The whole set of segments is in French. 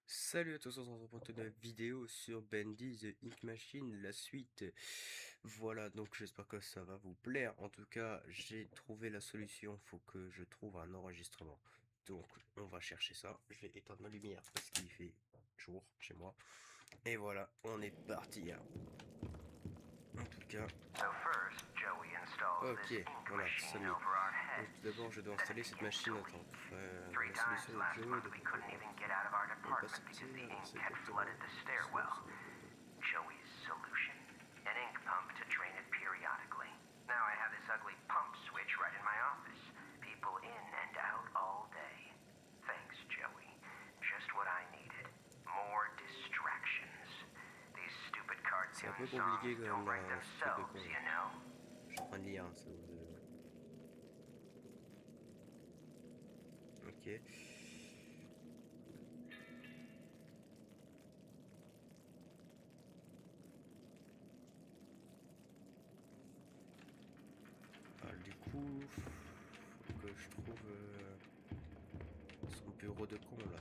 Salut à tous, on se retrouve pour une nouvelle vidéo sur Bendy The Ink Machine, la suite. Voilà, donc j'espère que ça va vous plaire. En tout cas, j'ai trouvé la solution, faut que je trouve un enregistrement. Donc, on va chercher ça. Je vais éteindre ma lumière parce qu'il fait jour chez moi. Et voilà, on est parti, hein. En tout cas, ok, voilà, ça mis. Donc tout d'abord, je dois installer cette machine. Attends, la solution de Joey de on pas sortir, c'est exactement Joey's solution, an ink pump to drain it periodically. Now I have this ugly pump switch right in my office. People in and out all day. Thanks, Joey. Just what I needed. More distractions. These stupid c'est un cartoon peu songs compliqué quand don't même write là, ce truc de themselves, con. you know? Je suis en train de lire, hein, ça vous... Ok. Alors, du coup, faut que je trouve son bureau de con là.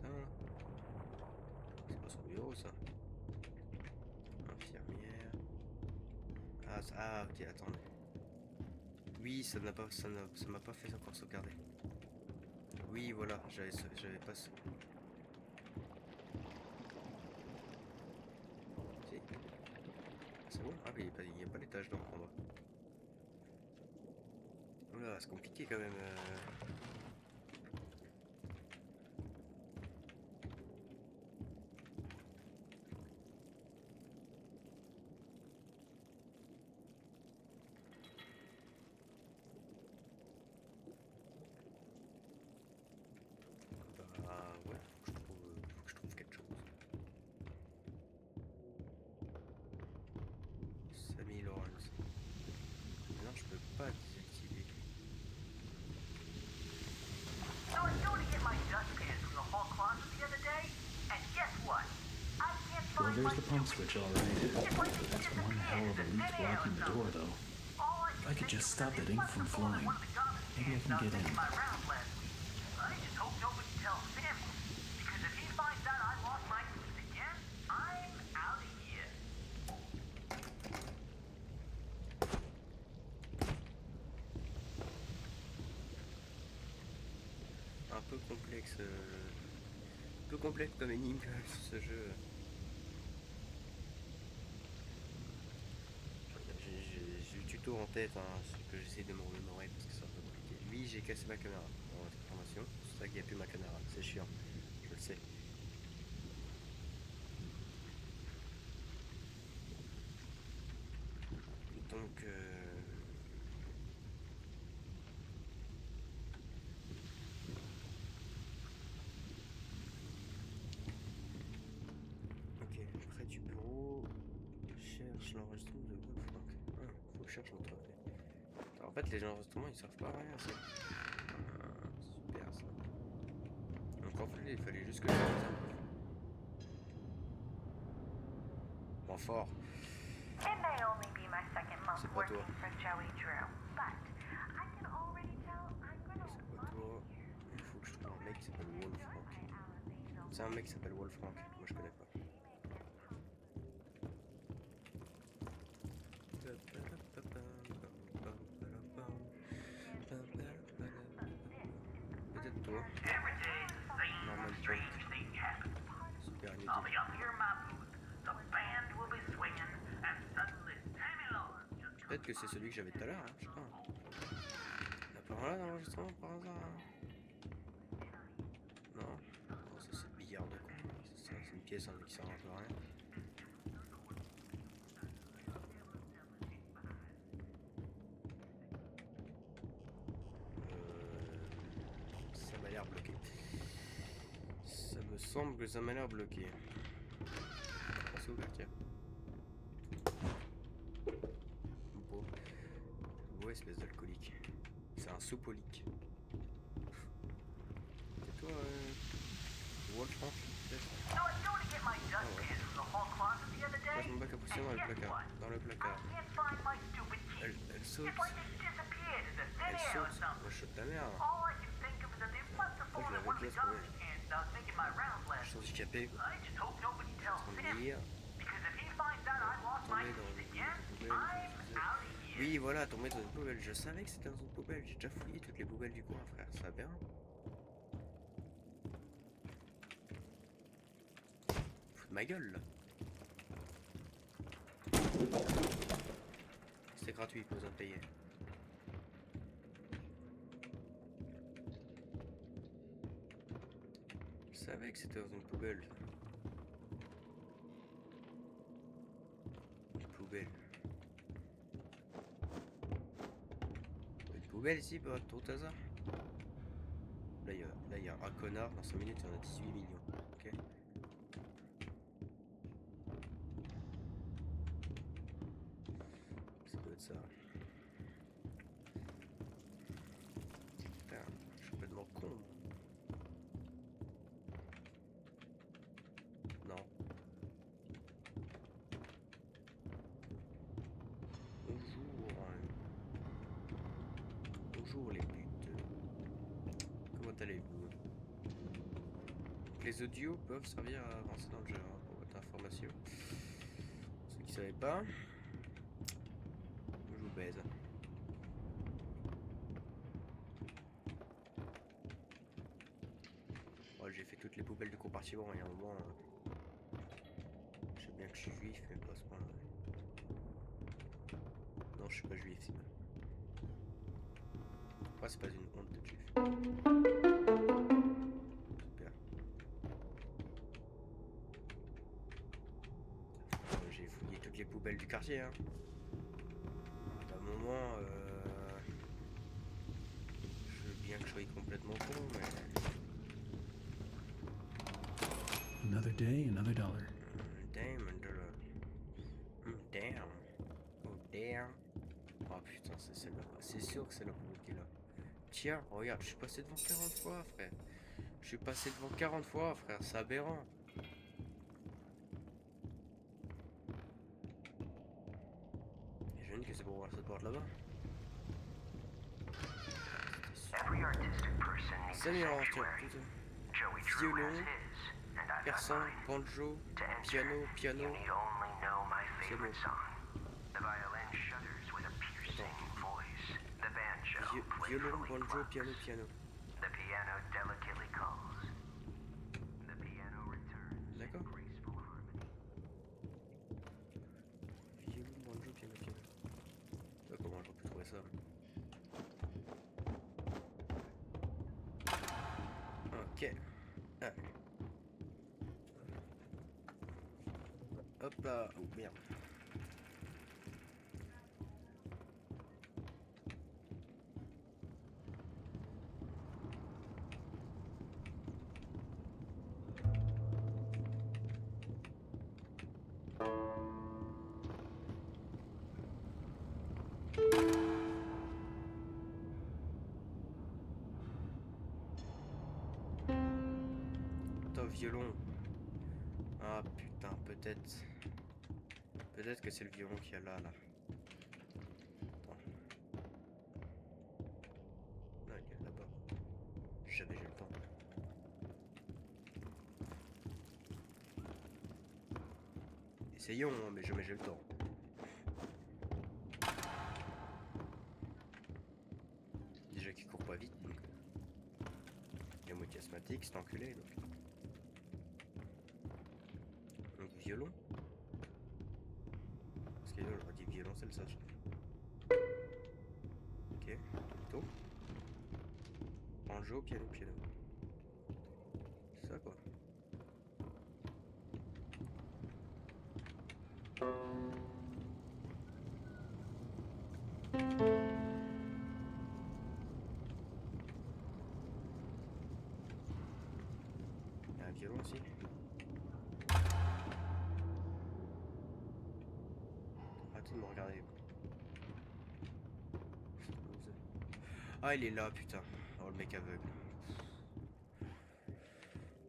Ça, là. C'est pas son bureau ça. Infirmière. Ah, ok, attendez. Oui, ça m'a pas fait encore sauvegarder. Oui, voilà, j'avais pas. Si. C'est bon? Ah, mais il y a pas l'étage d'encre en bas. Oula, c'est compliqué quand même. Bah ouais, faut que je trouve quelque chose. Sammy Lawrence. Non, je peux pas désactiver. So I was going to get my dustpan from the hall closet the other day, and guess what? I can't Well, find my there's the pump stupid switch, all key. right. It's like it That's one hell of a disappeared leak into thin air or blocking the door, something. though. All I If I could think just is stop that ink must from have fallen in flowing, one of the garbage maybe I cans can I was get in. making my rounds last week. I just hope nobody tells Sammy, because if he finds out I lost my keys again, I'm out of here. Un peu complexe. Un peu complexe comme énigme quand même sur ce jeu. J'ai le tuto en tête, hein, ce que j'essaie de me remémorer parce que c'est un peu compliqué. Oui, j'ai cassé ma caméra dans votre information. C'est pour ça qu'il n'y a plus ma caméra. C'est chiant. Je le sais. Donc, ok, près du bureau, cherche l'enregistrement de Wolfgang. Ah, faut que je cherche notre clé. En fait, les enregistrements ils servent pas à rien, ça. Ah, super ça. Donc en fait, il fallait juste que je fasse ça. Bon, fort. It may only be my second month C'est pas toi. working for Joey Drew, but I can already tell I'm gonna C'est pas love toi. it here. Il faut que je trouve un mec qui s'appelle Wolfrank. C'est un mec qui s'appelle Wolfrank. Moi, je connais pas. Peut-être toi. Every day, Norman the same Punk. strange thing happens. Super I'll be inutile. up here in my booth, the band will be swinging, and suddenly Sammy Lawrence just Peut-être que c'est celui que j'avais tout à l'heure, hein, je sais pas. Il y a pas un là dans l'enregistrement par hasard, hein. Non. Non, ça c'est le billard de con. C'est une pièce hein, qui sert un peu à rien. Ça m'a l'air bloqué. Ça me semble que ça m'a l'air bloqué. C'est ouvert, tiens. Beau. Beau espèce d'alcoolique. C'est un sopolique. C'est toi, Wolfrank, peut-être? So I was going to get my dustpan from the hall closet the other day, Moi, je me bac à poussière dans and le guess placard. what? Dans le I placard. can't find my stupid key. Elle saute. It's like it disappeared into thin Elle air or saute. something. Moi, je saute ta mère. All I can think of is that they must have Moi, je fallen la in vois one of mission handicapée quoi. I just hope nobody tells On Sam, lire. because if he finds out I lost my Tomber dans keys une again, poubelle. I'm out of here. Oui, voilà, tomber dans une poubelle. Je savais que c'était dans une poubelle. J'ai déjà fouillé toutes les poubelles du coin, frère. Ça va bien. Fous de ma gueule, là. C'est gratuit, pas besoin de payer. Je savais que c'était dans une poubelle. Une poubelle. Une poubelle ici, par tout hasard. Là, il y a un connard. Dans 5 minutes, il y en a 18 millions. Ok. Ça doit être ça. Putain, je suis complètement con. Non. Bonjour. Bonjour les putes. Comment allez-vous? Les audios peuvent servir à avancer dans le jeu, hein, pour votre information. Ceux qui ne savaient pas, je vous baise. Oh, j'ai fait toutes les poubelles du compartiment et à un moment, je sais bien que je suis juif, mais pas à ce point-là. Non, je suis pas juif, sinon. Pourquoi c'est pas une honte de juif? Super. J'ai fouillé toutes les poubelles du quartier, hein. À un moment, je veux bien que je sois complètement con, mais... Another day, another dollar. Damn, un dollar. Damn. Oh, damn. Oh putain, c'est celle-là. C'est sûr que c'est la poubelle qui est là. Tiens, regarde, je suis passé devant 40 fois, frère. Je suis passé devant 40 fois, frère. C'est aberrant. J'imagine que c'est pour voir cette porte là-bas. Every artistic person needs a Salut, alors, tiens, sanctuary. putain. Joey Drew Violon, has his, and I've got persan, mine. banjo, To enter, piano, piano. you need only know my C'est favorite bon. song. The violin shudders with a piercing voice. The banjo Violon, playfully banjo, plucks. piano, piano. The piano delicately calls. The piano returns in D'accord. graceful harmony. Violon, banjo, piano, piano. Comment j'aurais pu trouver ça? Ok. Ah. Hop là. Oh merde. Attends, violon. Ah putain, peut-être. Peut-être que c'est le violon qu'il y a là, là. Attends. Non, il est là-bas. Jamais j'ai le temps. Essayons, hein, mais jamais j'ai le temps. Déjà qu'il court pas vite, donc. Il est à moitié asthmatique, c'est enculé, donc. Donc violon. Parce que j'aurais dit violoncelle, ça. Ok, plutôt. Banjo, piano, piano. C'est ça quoi. Il y a un violon aussi. Arrêtez de me regarder. Ah, il est là, putain. Oh, le mec aveugle.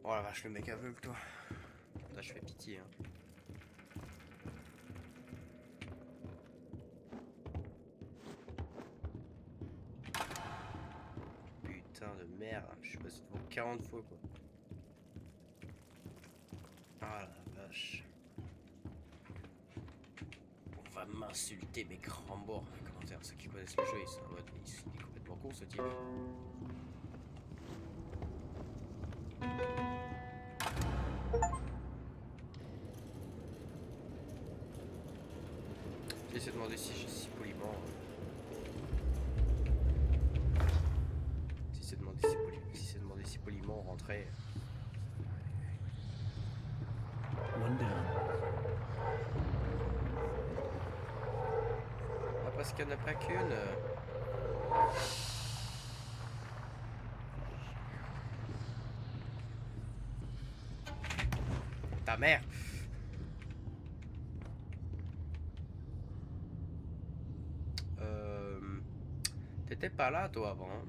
Oh la vache, le mec aveugle, toi. Là, je fais pitié, hein. Putain de merde. Je suis passé devant 40 fois, quoi. Ah la vache. On va m'insulter, mais Crambourg. Comment dire, ceux qui connaissent le jeu, ils sont en mode, il est complètement con ce type. J'essaie de demander si poliment. Si c'est demandé si poliment on rentrait. One down. Ah, parce qu'il n'y en a pas qu'une. Ta mère. T'étais pas là toi avant. Hein.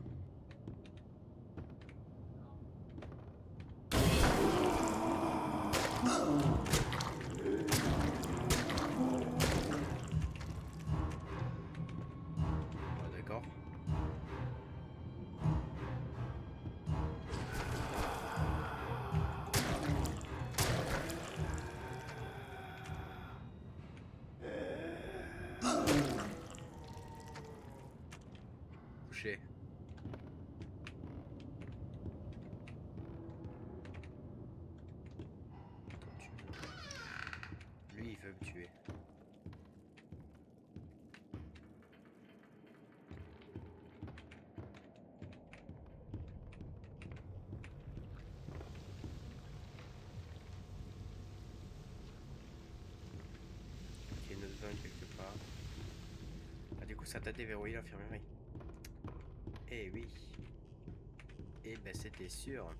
Ah, d'accord. Couché. Lui, il veut me tuer. Il y a une autre vanne quelque part. Ah, du coup, ça t'a déverrouillé l'infirmerie. Eh oui. Eh ben, c'était sûr.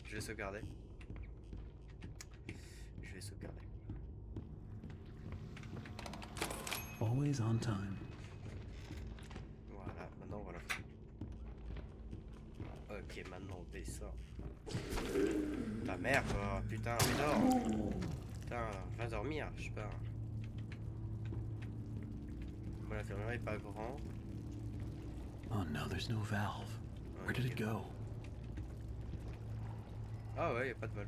Je vais sauvegarder. Je vais sauvegarder. Always on time. Voilà, maintenant voilà. Ok, maintenant on descend. Ta mère, quoi. Putain, mais dors. Putain, va dormir, je sais pas. Bon, l'infirmerie est pas grand. Oh no, there's no valve. Where did it go? Ah ouais, y a pas de vol.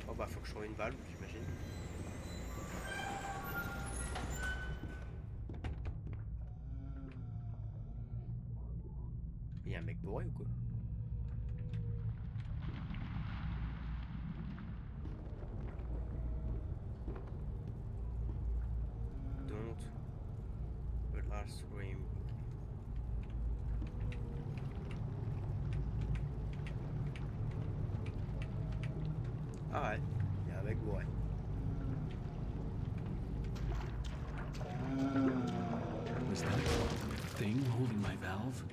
Oh bah faut que je trouve une valve, j'imagine. Il y a un mec bourré ou quoi? Don't. But I'll scream. Ah ouais, il y a un mec bourré. Was that thing holding my valve?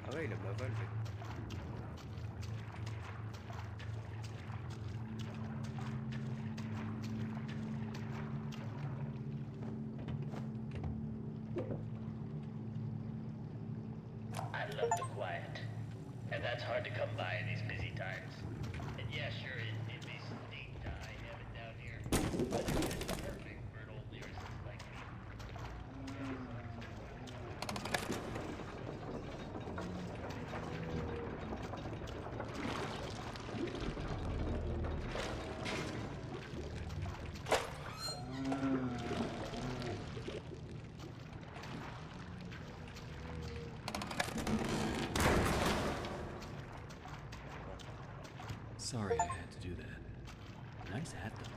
Ah ouais, il a ma valve. I love the quiet. And that's hard to come by in these busy times. And yeah, sure, it may stink to high heaven down here, but it's perfect for an old lyricist like me. Sorry I had to do that. Nice hat though.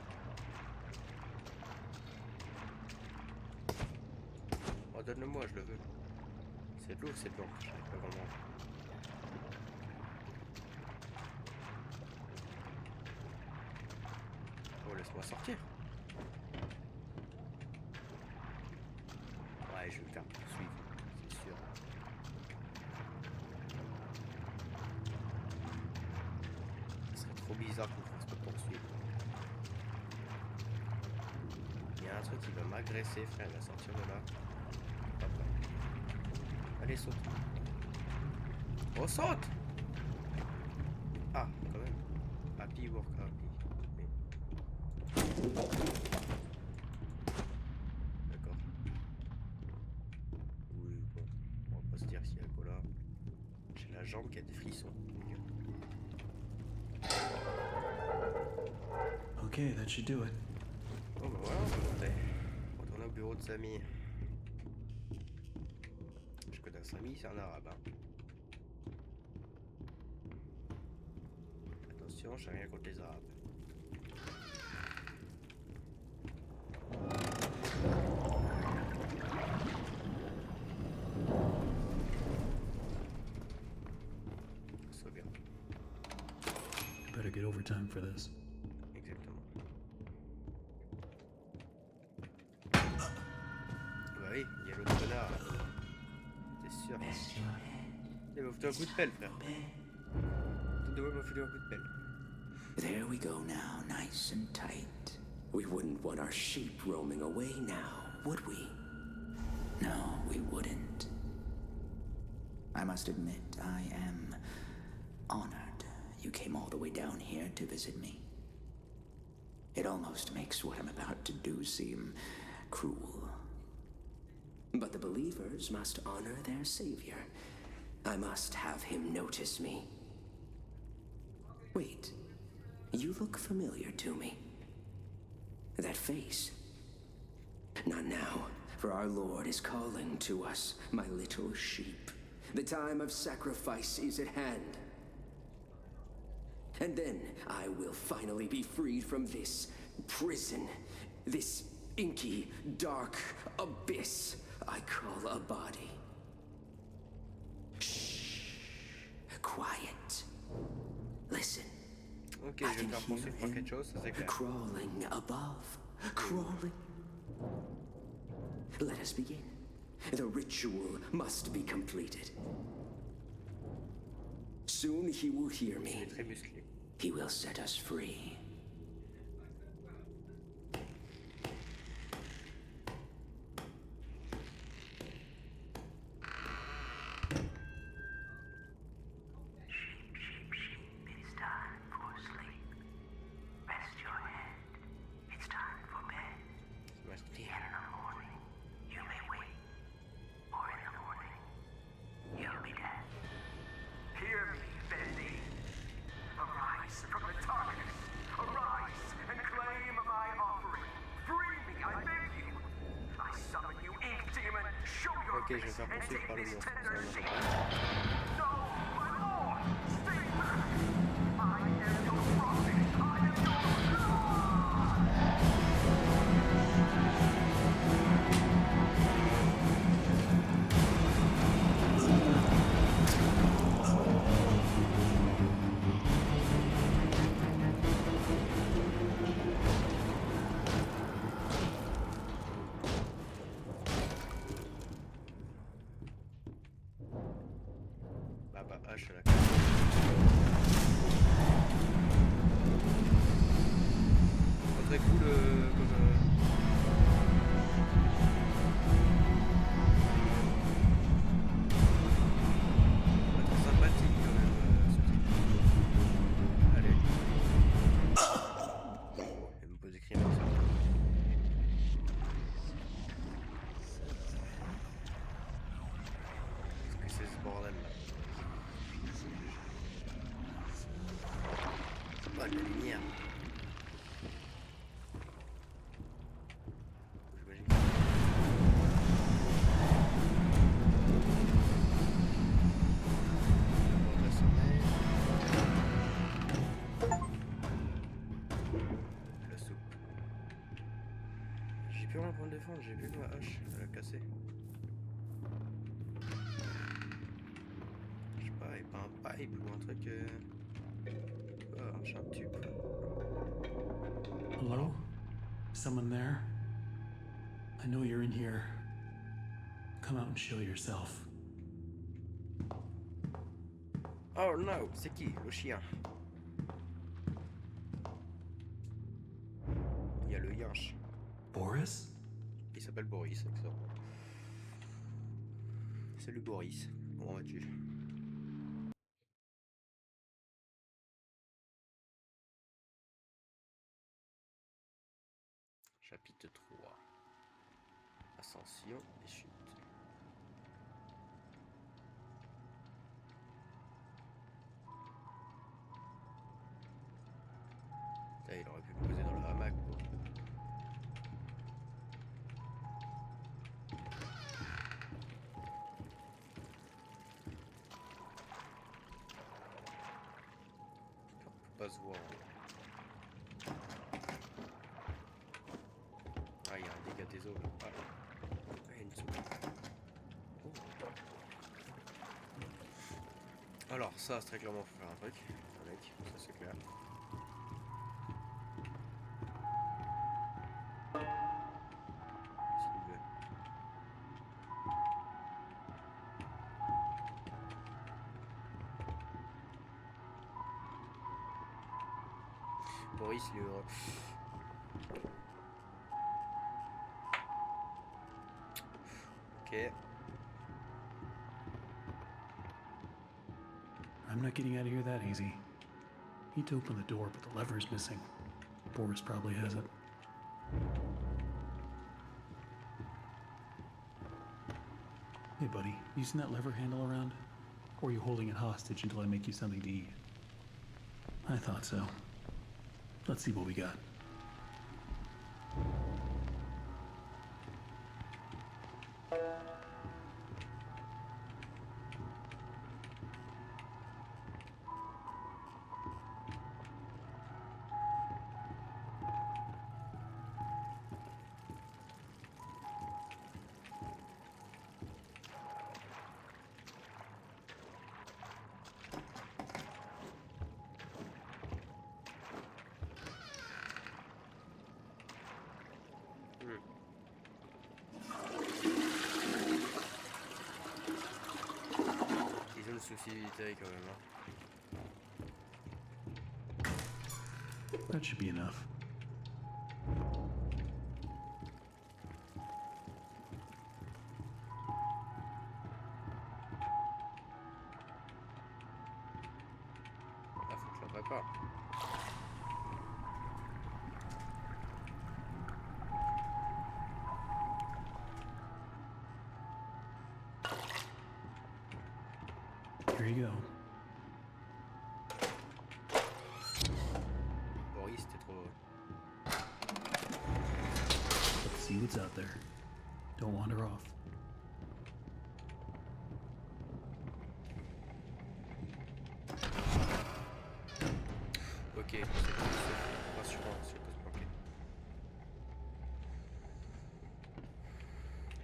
Oh, donne-le-moi, je le veux. C'est de l'eau, c'est blanc. Je sais pas vraiment. Oh, laisse-moi sortir. Ouais, je vais me faire poursuivre, c'est sûr. Ce serait trop bizarre qu'on me fasse pas poursuivre. Il y a un truc qui va m'agresser, frère, il va sortir de là. Hop là. Allez, saute. Oh, saute! Ah, quand même. Happy work, happy. D'accord. jambe qui a des frissons. Okay, that should do it. Bon bah voilà, on va monter. Retourner au bureau de Samy. Je connais Samy, c'est un arabe. Hein. Attention, j'ai rien contre les arabes. Sauvegarde. Better get overtime for this. Exactement. Bah oui, il y a l'autre connard là. C'est sûr. Il m'a foutu un coup de pelle, frère. Tout de même m'a foutu un coup de pelle. There we go now, nice and tight. We wouldn't want our sheep roaming away now, would we? No, we wouldn't. I must admit, I am honored you came all the way down here to visit me. It almost makes what I'm about to do seem cruel. But the believers must honor their savior. I must have him notice me. Wait, you look familiar to me. That face. Not now, for our Lord is calling to us, my little sheep. The time of sacrifice is at hand. And then I will finally be freed from this prison, this inky, dark abyss I call a body. Shh. Quiet. Listen. Ok, je vais me faire poursuivre par quelque chose, ça c'est clair. Crawling above. Crawling. Let us begin. The ritual must be completed. Soon he will hear Il me. est très musclé. He will set us free. Sheep, it's time for sleep. Rest your head. It's time for bed. C'est And in the morning, you may wake. Or in the morning, you'll be dead. Hear me, Bendy. Arise from the darkness. Arise and claim my offering. Free me, I beg you. I summon you, ink demon. Show your Ok, je vais face faire and poursuivre par take le this monstre. tender Ça seed. va. No, my lord, stay back. I am your prophet. I am your God. Bah H là. Pas très cool comme. Pas très sympathique quand même ce type. Allez. Elle me pose des crimes avec ça. Qu'est-ce que c'est ce bordel là? C'est pas de la lumière. J'imagine que on va sommeil. La soupe. J'ai plus rien pour me défendre, j'ai plus ma hache, elle a cassé. Je sais pas, il n'y a pas un pipe ou un truc. Oh, j'ai un tube. Hello? Someone there? I know you're in here. Come out and show yourself. Oh no, c'est qui? Le chien. Il y a le yinche. Boris? Il s'appelle Boris, excellent. Salut Boris, comment vas-tu? Chapitre 3. Ascension et chute. pas se voir. Ah, il y a un dégât des eaux là. Ah, Enzo. Oh. Alors, ça, c'est très clairement, faut faire un truc avec, ça c'est clair. S'il veut. Boris, il est heureux. Ok. I'm not getting out of here that easy. Need to open the door, but the lever is missing. Boris probably has it. Hey, buddy, you seen that lever handle around? Or are you holding it hostage until I make you something to eat? I thought so. Let's see what we got. Ils ont le souci du détail quand même. Hein. That should be enough. Là, faut que je la prépare. Here you go. Boris, t'es trop... Let's see what's out there. Don't wander off. Ok, c'est rassurant si on peut se planquer.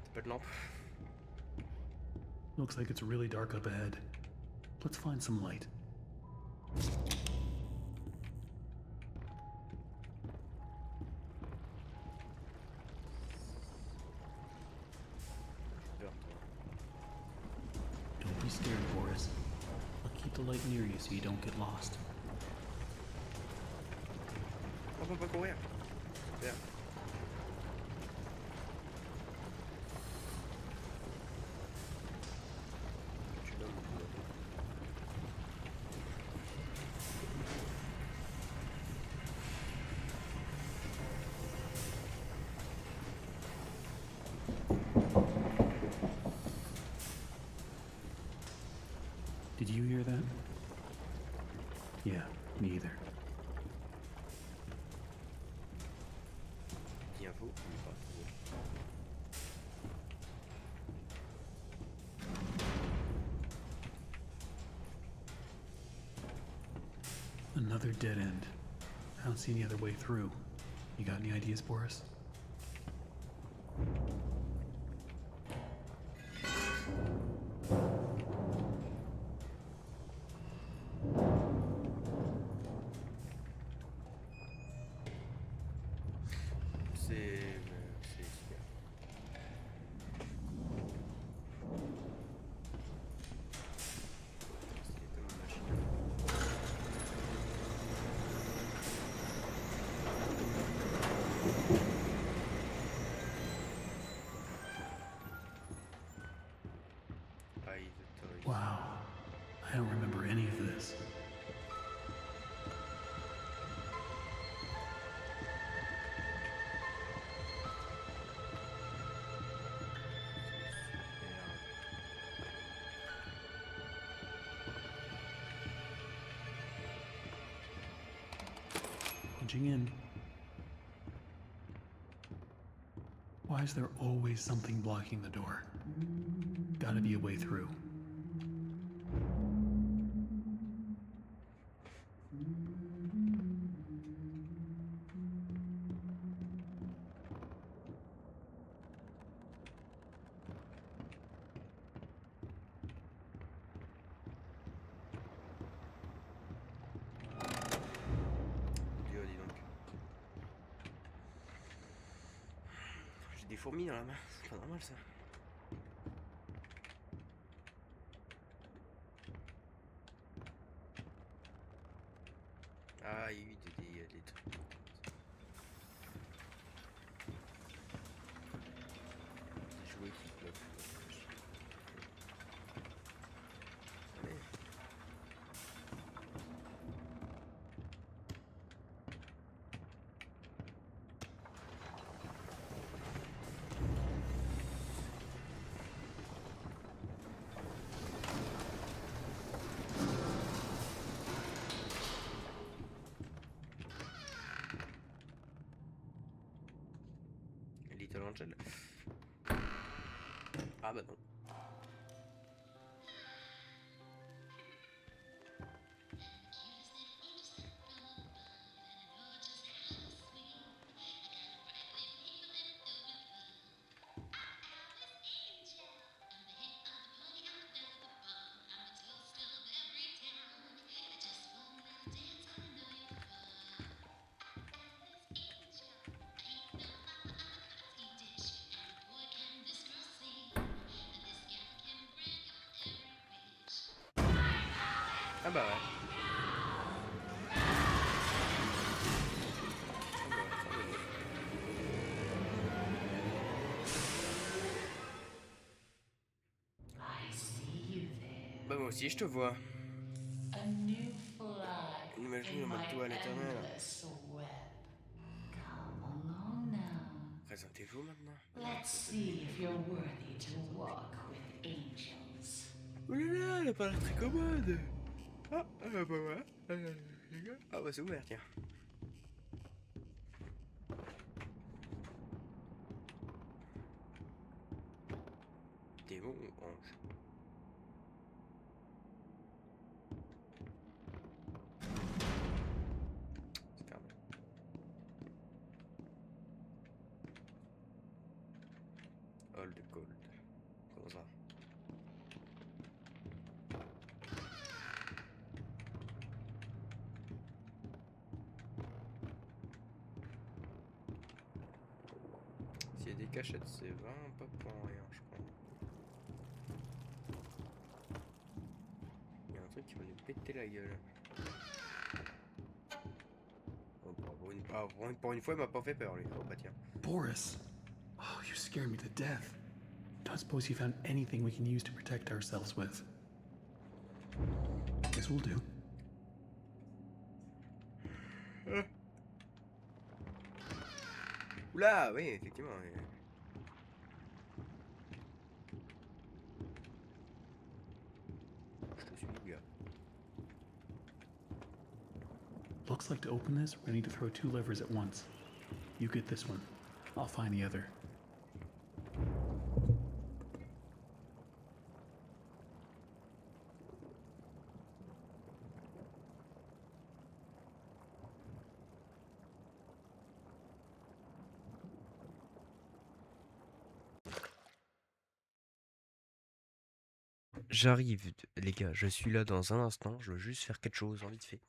T'as pas de lampe? Looks like it's really dark up ahead. Let's find some light. Peur, toi. Don't be scared, Boris. I'll keep the light near you so you don't get lost. On peut pas courir. Super. Tu donnes mon coup. Did you hear that? Yeah, me either. Dis info, mais pas. Another dead end. I don't see any other way through. You got any ideas, Boris? C'est super. C'est comme une machine. Eyes authorities. Wow. I don't remember any of this. Punching in. Why is there always something blocking the door? Gotta be a way through. des fourmis dans la main, c'est pas normal ça. Ah, il y a eu des trucs. Des jouets qui peuvent. Mais... Little Angel. Ah bah non. Ah bah ouais. Ah bah ouais, ça va bien. I see you there. Bah moi aussi je te vois. A new fly Une nouvelle joue in dans ma my toile éternelle. endless web. Come along now. Présentez-vous maintenant. Let's see if you're worthy to walk with angels. Oh là là, elle a pas l'air très commode. Ah, bah ouais. Ah bah c'est ouvert, tiens. Démon ou ange? C'est fermé. Hold cold. Comment ça? S'il y a des cachettes, c'est vraiment pas pour rien, je crois. Il y a un truc qui va nous péter la gueule. Oh, pour une fois, il m'a pas fait peur, lui. Oh bah tiens. Boris! Oh, you scared me to death. Don't suppose you found anything we can use to protect ourselves with. Guess we'll do. Oula, oui, effectivement. Je te suis, gars. Looks like to open this, we're gonna need to throw 2 levers at once. You get this one. I'll find the other. J'arrive, les gars, je suis là dans un instant, je veux juste faire quelque chose, vite fait.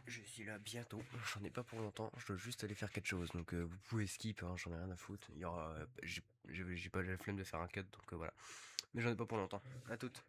Je suis là bientôt, j'en ai pas pour longtemps, je dois juste aller faire quelque chose, donc vous pouvez skip, hein, j'en ai rien à foutre. Il y aura, j'ai pas la flemme de faire un cut, donc voilà. Mais j'en ai pas pour longtemps, à toutes.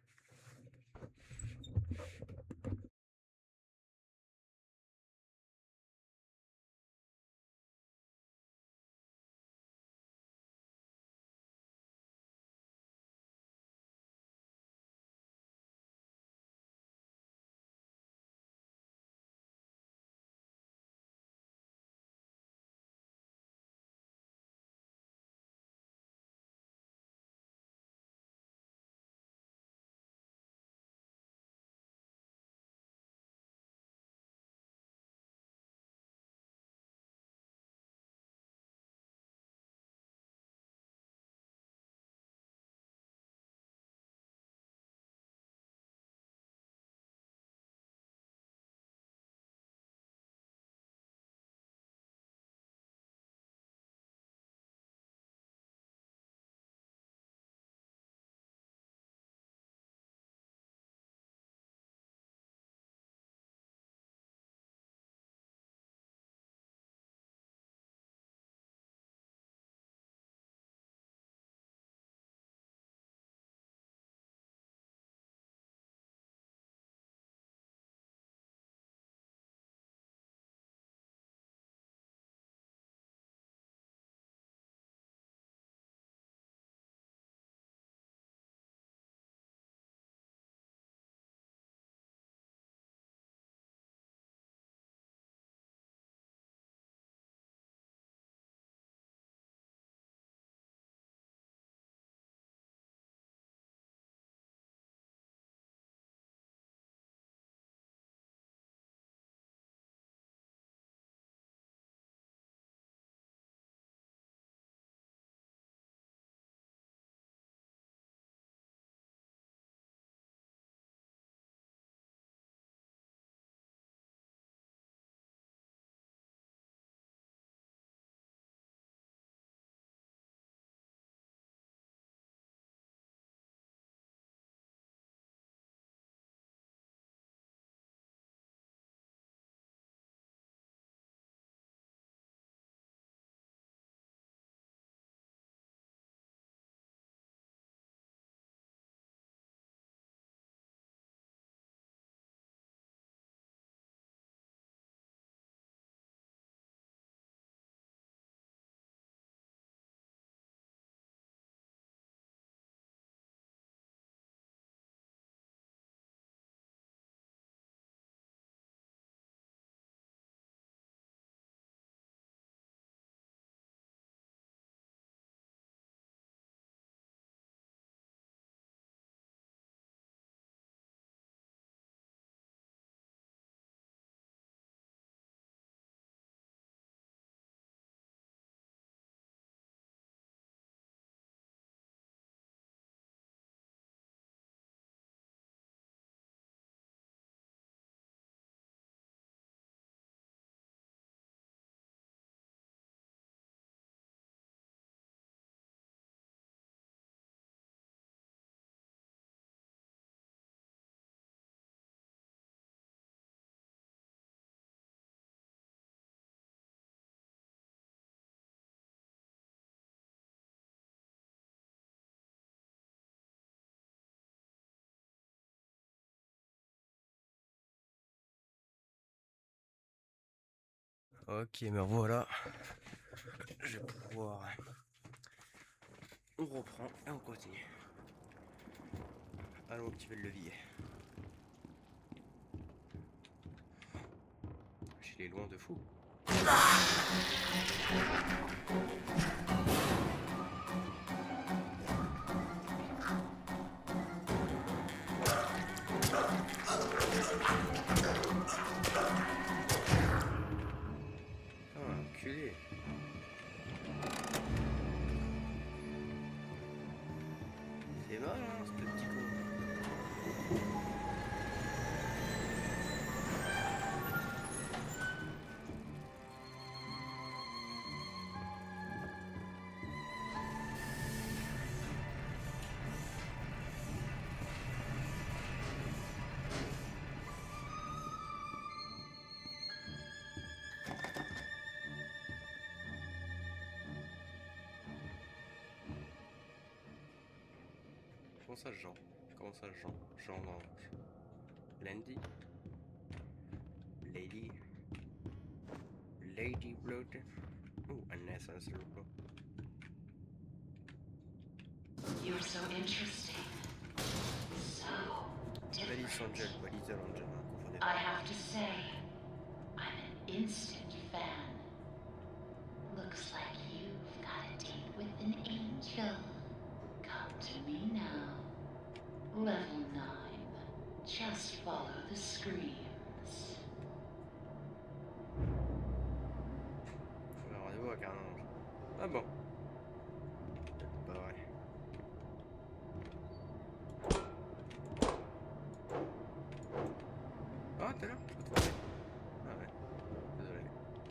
Ok, mais voilà. Je vais pouvoir... On reprend et on continue. Allons activer le levier. Je l'ai loin de fou. Ah, enculé. C'est mal, hein, ce petit con. Comment ça, Jean? Comment ça, Jean? Jean Lange. Landy? Lady? Lady Blood? Oh, un essence logo. You're so interesting. So Ladies different. Angel, Ladies Angel, hein, confondez I pas. have to say, I'm an instant fan. Looks like you've got a date with an angel. Come to me now. Level 9. Just follow the screams. Faut avoir rendez-vous avec un ange. Ah bon? Pas vrai. Ah, t'es là? Je peux te trouver. Ah ouais. Désolé.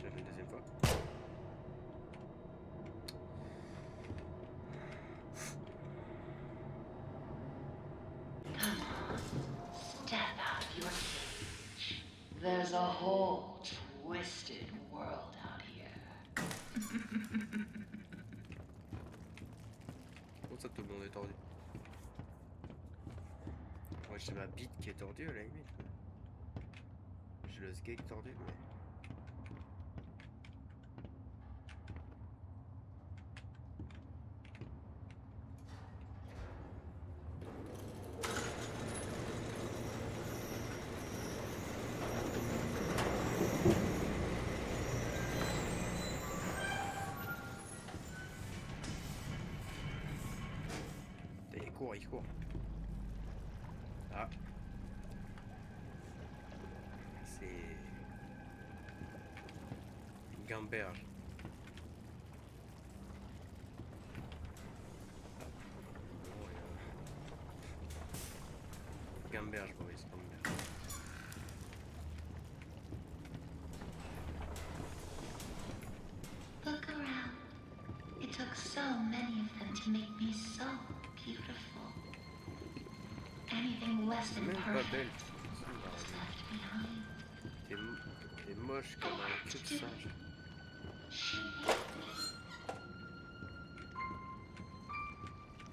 J'ai fait une deuxième fois. Come on. Step out of your cage. There's a whole twisted world out here. Comment ça, tout le monde est tordu? Moi, j'ai ma bite qui est tordue à la limite. J'ai le skate tordu, mais. Il court, il court. Ah. C'est... Gamberge. Ah. Bon, Gamberge, Boris, Gamberge. Look around. It took so many of them to make me so beautiful. Anything less than Même pas perfect belle. was left behind. T'es moche comme un truc singe. She made me.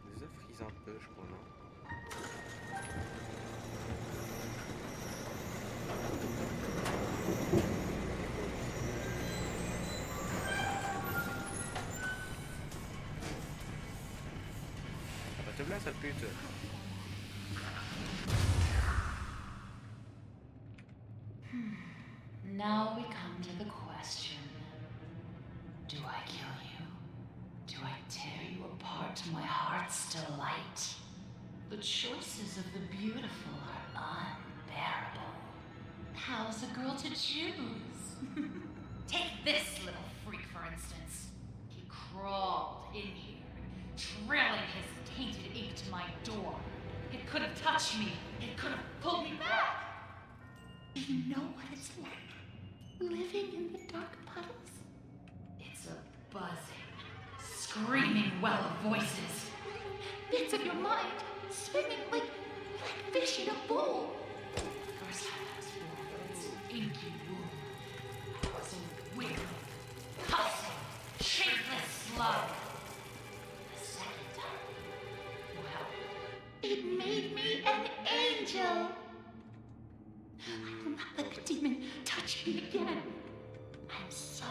Les œufs frisent un peu, je crois, non? Ah bah te là, sa pute. Now we come to the question. Do I kill you? Do I tear you apart to my heart's delight? The choices of the beautiful are unbearable. How's a girl to choose? Take this little freak, for instance. He crawled in here, trailing his tainted ink to my door. It could have touched me. It could have pulled me back. You know what it's like, living in the dark puddles? It's a buzzing, screaming well of voices. Bits of your mind swimming like fish in a bowl. First time I was born from its inky womb, I was a wiggling, pussing, shapeless slug. The second time, well, it made me an angel. I will not let the demon touch me again. I'm so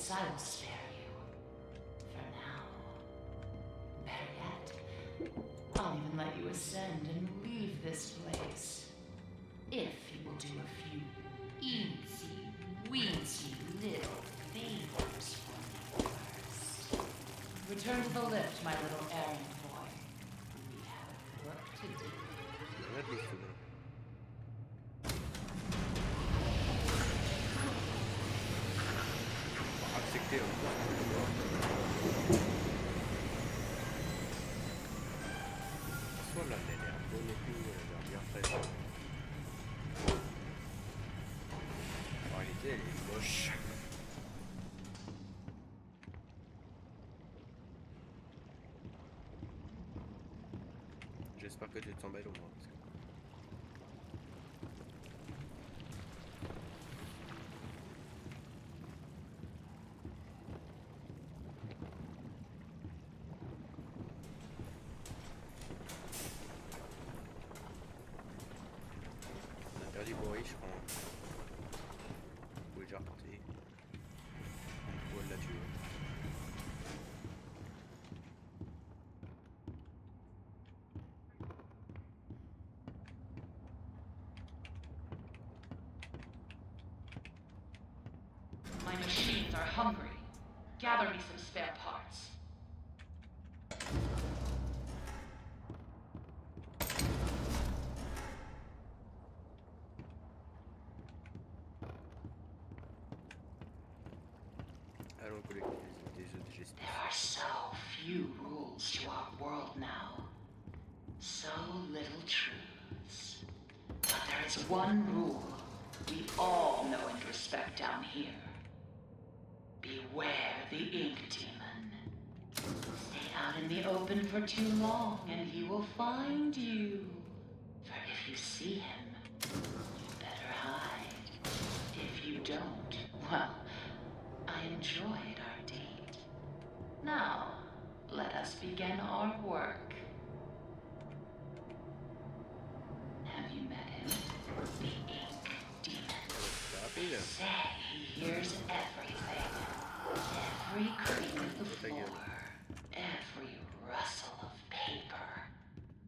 this, I will spare you. For now. Better yet, I'll even let you ascend and leave this place. If you will do a few eensy-weensy little favors for me first. Return to the lift, my little errand boy. We have work to do. Là, de l'autre côté. On va accepter, soit là, elle a l'air bonne et tout, elle a l'air bien faite. En réalité, elle est moche. J'espère que tu te sens belle au moins. Parce que... on a perdu Boris, je crois. Vous pouvez déjà repartir. Ou elle l'a tué. My machines are hungry. Gather me some spare parts. Allons collecter des œufs digestifs. There are so few rules to our world now. So little truths. But there is one rule we all know and respect down here. Beware the ink demon. Stay out in the open for too long and he will find you. For if you see him, you better hide. If you don't, well, I enjoyed our date. Now, let us begin our work. Have you met him? The ink demon. Rapide. Say he hears everything. Every creak of the floor. Every rustle of paper.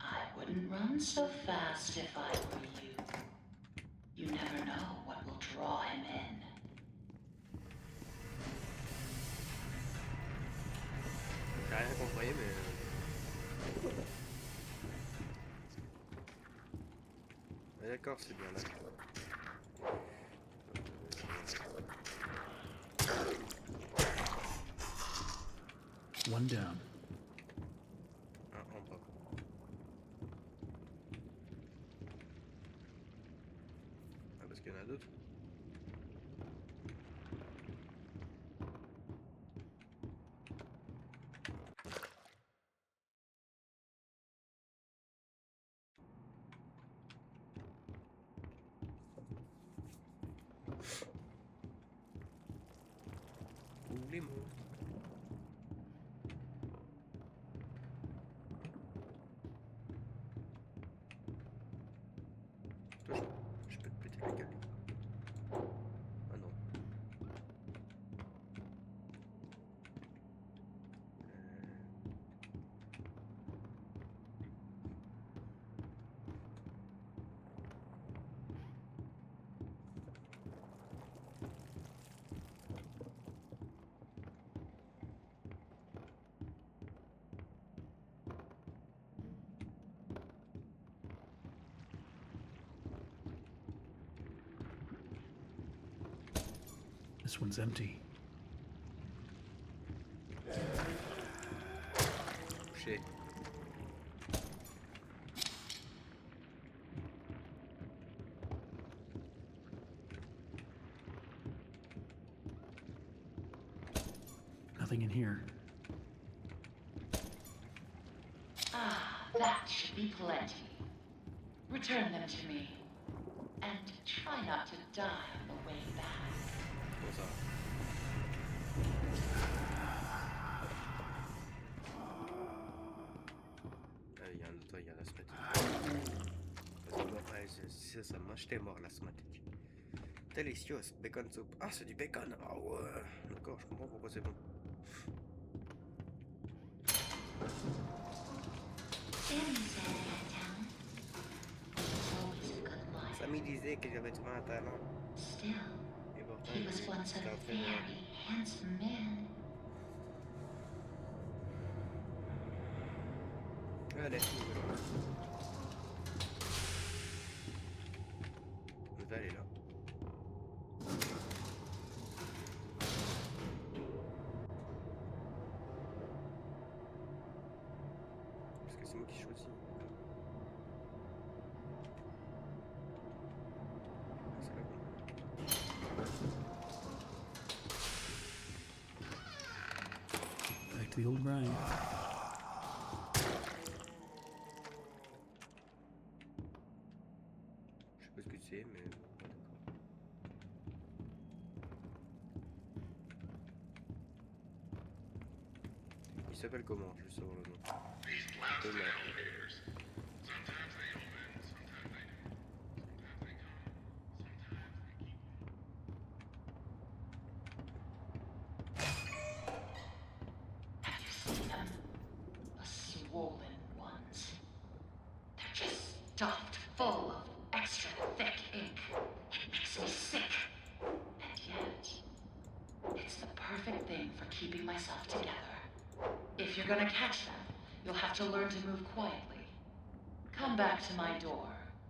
I wouldn't run so fast if I were you. You never know what will draw him in. J'ai rien compris, mais... Ouais, d'accord, c'est bien là. One down. Un en bas. Ah, parce qu'il y en a d'autres. Ou les monstres. Toi, je peux te péter la gueule. Ah non. This one's empty. Touché. Nothing in here. Ah, that should be plenty. Return them to me. And try not to die on the way back. Comment ça? Ah, il y a un autre, il y a l'asthmatique. Vas-y, mort. Ouais, ça m'a jeté mort l'asthmatique. Putain, Delicious bacon soup. Ah, c'est du bacon. Ah ouais. D'accord, je comprends pourquoi c'est bon. Sammy said I had talent. It's always a good life. Sammy disait que j'avais trouvé un talent. Still, Et pourtant, he was once a j'étais en train de... very handsome man. Allez, on va aller là. Parce que c'est moi qui choisis. C'est là. Back to the old grind. Je sais pas ce que c'est, mais... Il s'appelle comment? Je veux savoir le nom. Thomas. Have you seen them? The swollen ones. They're just stuffed full of extra thick ink. It makes me sick. And yet, it's the perfect thing for keeping myself together. If you're gonna catch them, you'll have to learn to move quietly. Come back to my door.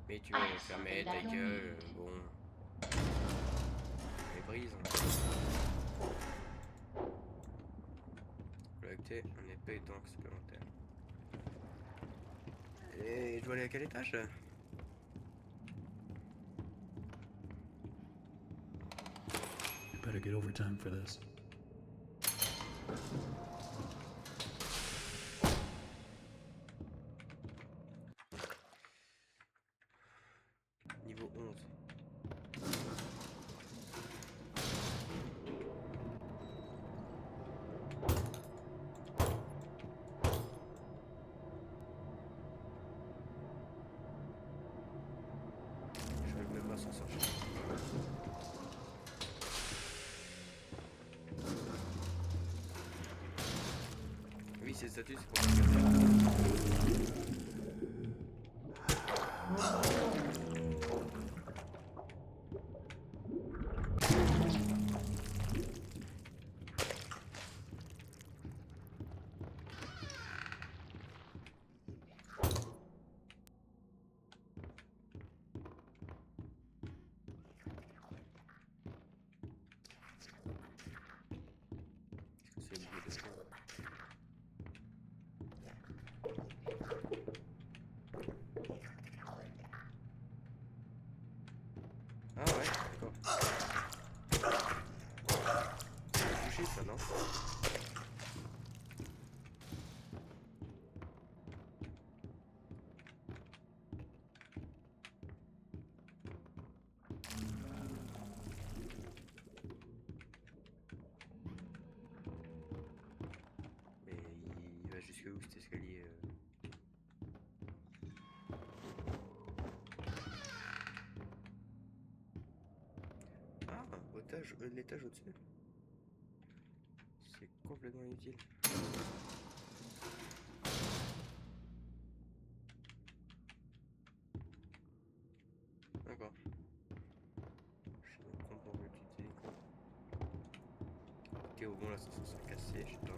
Mais tu I vas have fermer something ta that you'll gueule, need. bon. Les brises. Collecter un épée d'encre supplémentaire. Et je dois aller à quel étage? You better get overtime for this. Niveau 11. Je vais même pas s'en sortir. Oui, ces statues, c'est pour regarder. Est-ce que c'est le bout de ça? Ah ouais, d'accord. C'est touché ça, non? Mais il va jusque où cet escalier Ah, l'étage au-dessus. C'est complètement inutile. D'accord. Je comprends l'utilité. Ok, au moins là, ça sera cassé, je sais pas.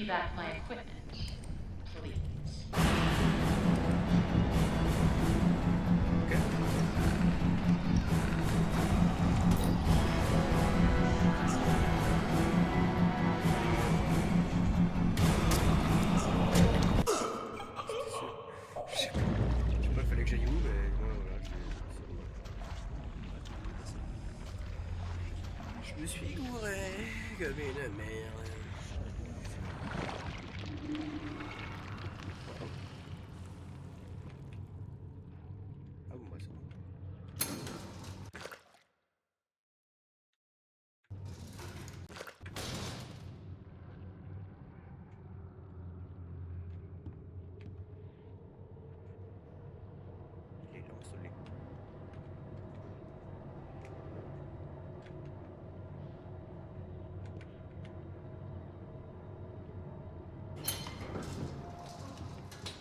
back my equipment, please. Ok. Je sais pas, il fallait que j'aille où, mais voilà, je me suis gouré comme une merde. Ah bon, bah c'est bon. Les lance-les.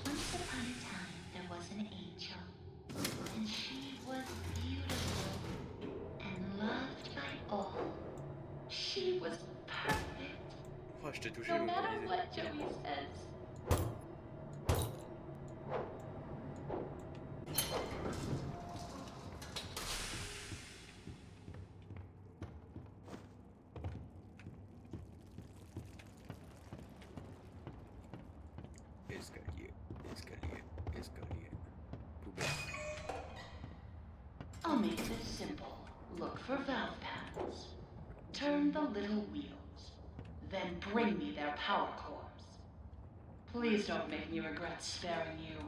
Once upon a time, there was an angel, and she was beautiful and loved by all. She was perfect, Oh, je t'ai touché, no mon matter disais. what Joey says. Escalier, escalier, escalier. Poubelle. I'll make this simple. Look for valve pads. Turn the little wheels. Then bring me their power cores. Please don't make me regret sparing you.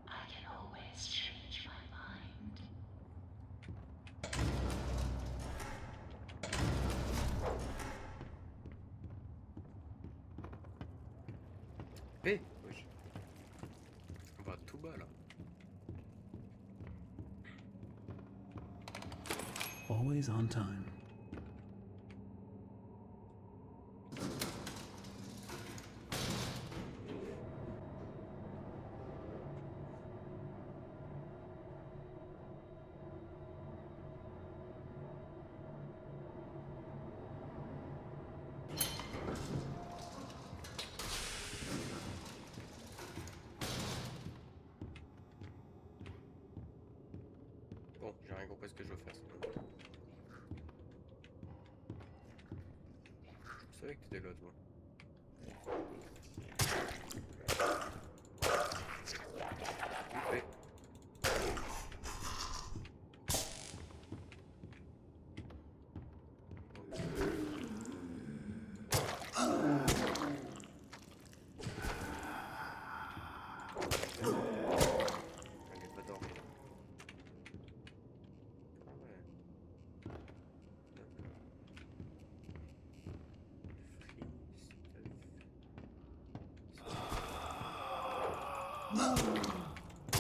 I can always change my mind. Hé, wesh. On va tout bas là. Always on time. Bon, j'ai rien compris ce que je veux faire. Je savais que t'étais là, toi. Vite fait. Elle va dormir. Ah ouais. D'accord.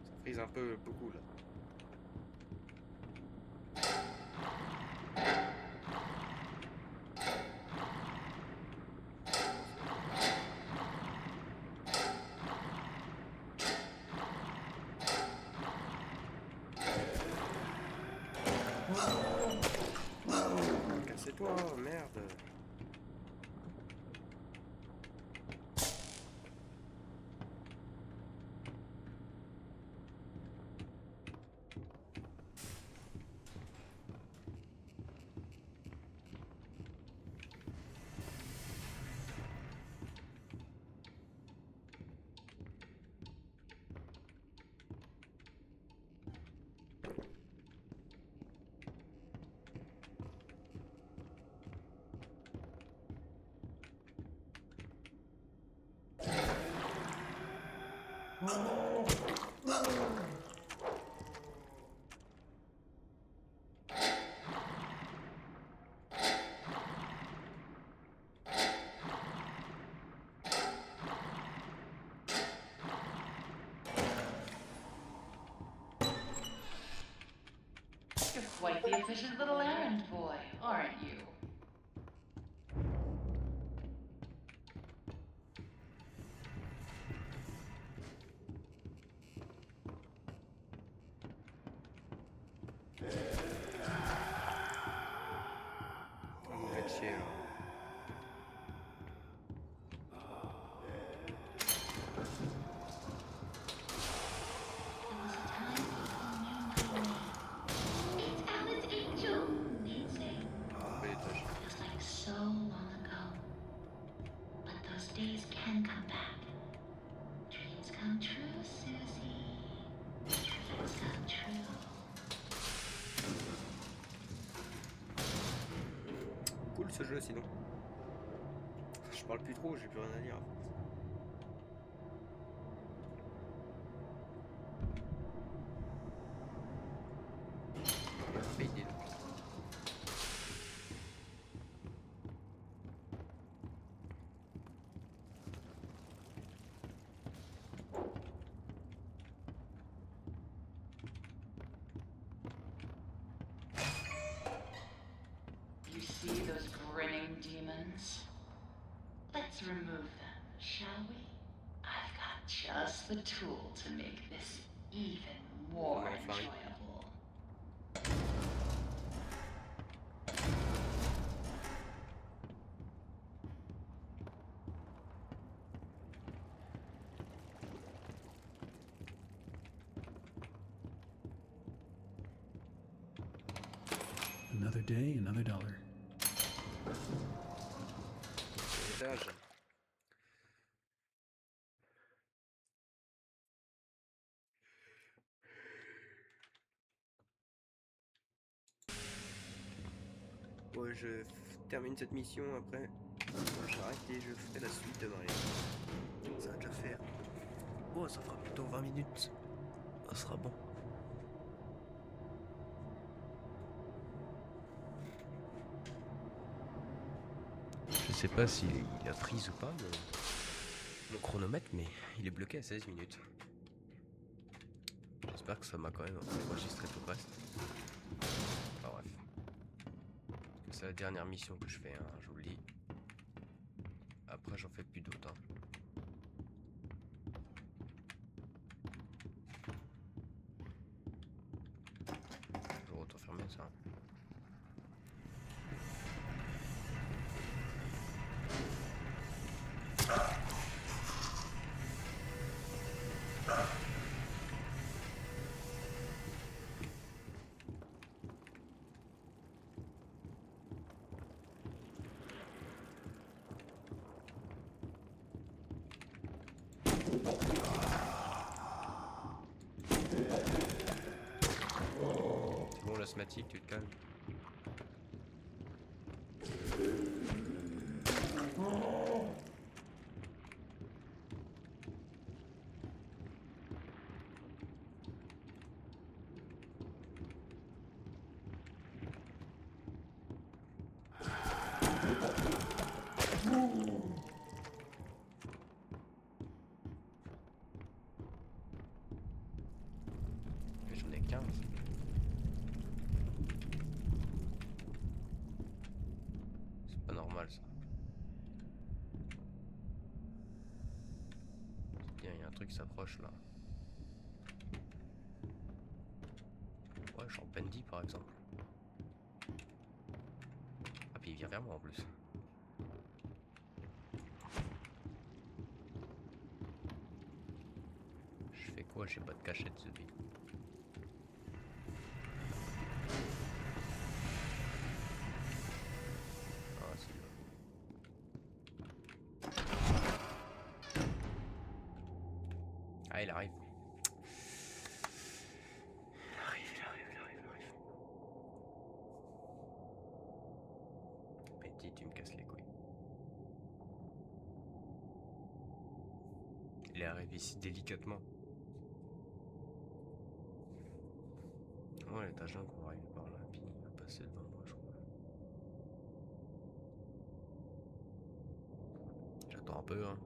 Ça frise un peu beaucoup là. Cassez-toi, merde. You're quite the efficient little errand boy. aren't you? Vous faites chier là. There was a time people knew my name. It's Alice Angel, they'd say. Fais les tâches. Feels like so long ago. But those days can come back. Dreams come true, Susie. Dreams come true. Cool ce jeu sinon. Je parle plus trop, j'ai plus rien à dire. Faded. You see those grinning demons? Let's remove them, shall we? I've got just the tool to make this even more Comment on fait? enjoyable. Another day, another dollar. Étage. Ouais, termine cette mission après. J'arrête et je ferai la suite de Mario. Ça va déjà faire. Oh, ça fera plutôt 20 minutes. Ça sera bon. Je sais pas s'il a freeze ou pas, mon chronomètre, mais il est bloqué à 16 minutes. J'espère que ça m'a quand même enregistré tout le reste. Enfin bref. C'est la dernière mission que je fais, hein, je vous le dis. Après, j'en fais plus d'autres. Hein. Je vais auto-fermer ça. C'est bon, l'asthmatique, tu te calmes. J'en ai 15. C'est pas normal ça. Tiens, il y a un truc qui s'approche là. Ouais, je suis en Bendy par exemple. Ah, puis il vient vers moi en plus. Je fais quoi? J'ai pas de cachette celui. Ah, c'est là. Ah, il arrive. Il arrive. Petit, tu me casses les couilles. Il est arrivé si délicatement. Ouais, l'étage 1 qu'on va arriver par là, puis il va passer devant moi, je crois. J'attends un peu, hein.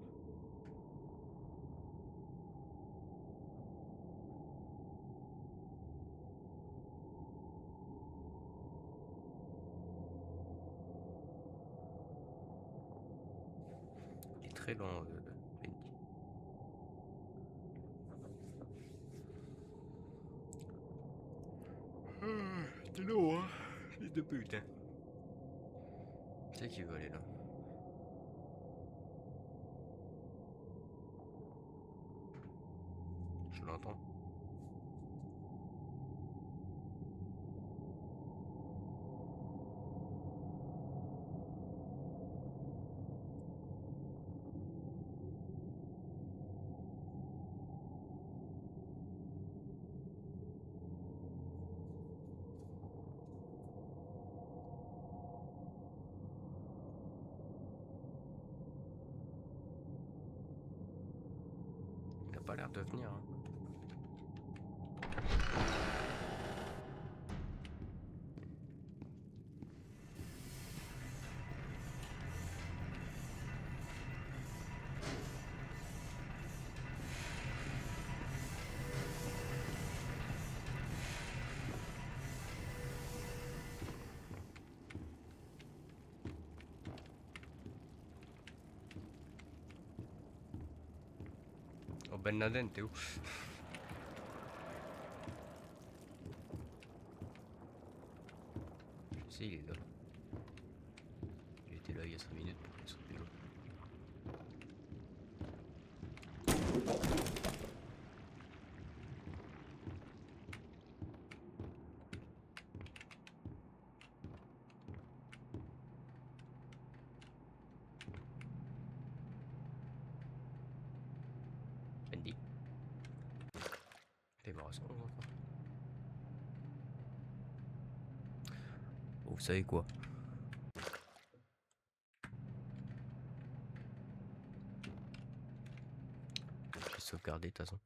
très lent, Bendy. C'est long, hein. Fils de pute, hein. C'est qui veut aller là? Je l'entends. Il n'a pas l'air de venir, hein. Oh Ben Laden, t'es où? Je sais, il est là. Il était là il y a 5 minutes pour qu'il soit plus là. Bendy. T'es mort à ce moment encore. Bon, vous savez quoi? J'ai sauvegardé de toute façon.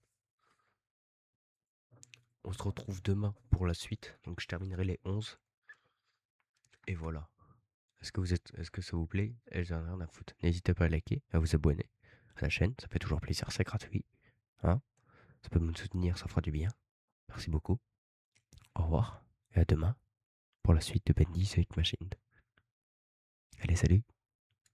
On se retrouve demain pour la suite. Donc je terminerai les 11. Et voilà. Est-ce que ça vous plaît? J'en ai rien à foutre. N'hésitez pas à liker, à vous abonner à la chaîne. Ça fait toujours plaisir, c'est gratuit. Hein? Ça peut me soutenir, ça fera du bien. Merci beaucoup. Au revoir. Et à demain pour la suite de Bendy The Hitman Machine. Allez, salut!